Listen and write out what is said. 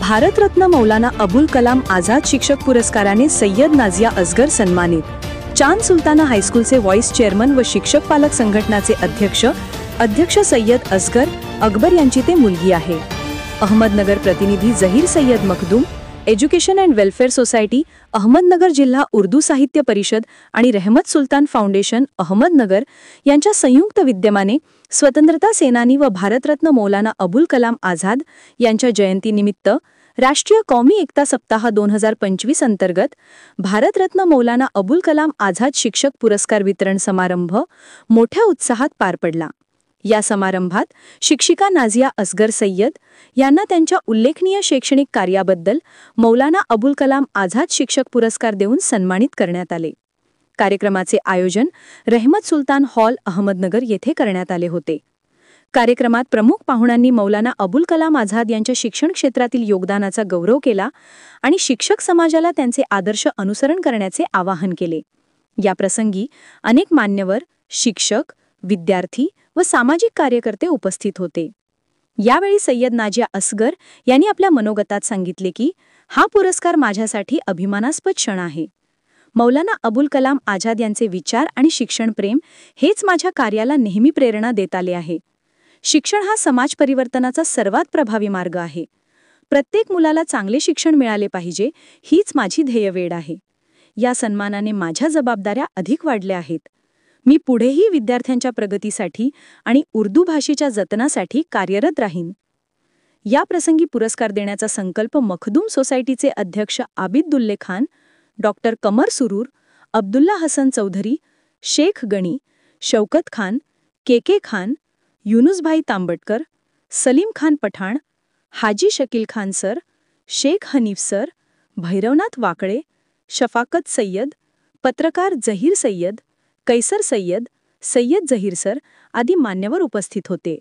भारतरत्न मौलाना अबुल कलाम आझाद शिक्षक पुरस्काराने सय्यद नाझिया असगर सन्मानित। चांद सुलताना हायस्कूलचे व्हाईस चेअरमन व शिक्षक पालक संघटनाचे अध्यक्ष सय्यद असगर अकबर यांची ते मुलगी आहे। अहमदनगर प्रतिनिधी Zaheer Sayyed Makhdoom, education and welfare society Ahmednagar, जिल्हा उर्दू साहित्य परिषद आणि रहमत सुलतान फाउंडेशन अहमदनगर यांच्या संयुक्त विद्यमाने स्वतंत्रता सेनानी व भारतरत्न मौलाना अबुल कलाम आझाद यांच्या जयंतीनिमित्त राष्ट्रीय कौमी एकता सप्ताह 2025 अंतर्गत भारतरत्न मौलाना अबुल कलाम आझाद शिक्षक पुरस्कार वितरण समारंभ मोठ्या उत्साहात पार पडला। या समारंभात शिक्षिका नाझिया असगर सय्यद यांना त्यांच्या उल्लेखनीय शैक्षणिक कार्याबद्दल मौलाना अबुल कलाम आझाद शिक्षक पुरस्कार देऊन सन्मानित करण्यात आले। कार्यक्रमाचे आयोजन रहमत सुलतान हॉल अहमदनगर येथे करण्यात आले होते। कार्यक्रमात प्रमुख पाहुण्यांनी मौलाना अबुल कलाम आझाद यांच्या शिक्षण क्षेत्रातील योगदानाचा गौरव केला आणि शिक्षक समाजाला त्यांचे आदर्श अनुसरण करण्याचे आवाहन केले। या प्रसंगी अनेक मान्यवर, शिक्षक, विद्यार्थी व सामाजिक कार्यकर्ते उपस्थित होते। यावेळी सय्यद नाझिया असगर यांनी आपल्या मनोगतात सांगितले की हा पुरस्कार माझ्यासाठी अभिमानास्पद क्षण आहे। मौलाना अबुल कलाम आझाद यांचे विचार आणि शिक्षण प्रेम हेच माझ्या कार्याला नेहमी प्रेरणा देत आले आहे। शिक्षण हा समाज परिवर्तनाचा सर्वात प्रभावी मार्ग आहे। प्रत्येक मुलाला चांगले शिक्षण मिळाले पाहिजे हीच माझी ध्येयवेळ आहे। या सन्मानाने माझ्या जबाबदाऱ्या अधिक वाढल्या आहेत। मी पुढेही विद्यार्थ्यांच्या प्रगतीसाठी आणि उर्दू भाषेच्या जतनासाठी कार्यरत राहीन। या प्रसंगी पुरस्कार देण्याचा संकल्प मखदूम सोसायटीचे अध्यक्ष आबिदुल्ले खान, डॉक्टर कमर सुरूर, अब्दुल्ला हसन चौधरी, शेख गणी, शौकत खान, के खान, युनुसभाई तांबटकर, सलीम खान पठाण, हाजी शकील खान सर, शेख हनीफ सर, भैरवनाथ वाकळे, शफाकत सय्यद, पत्रकार जहीर सय्यद, कैसर सय्यद, सय्यद जहीर सर आदी मान्यवर उपस्थित होते।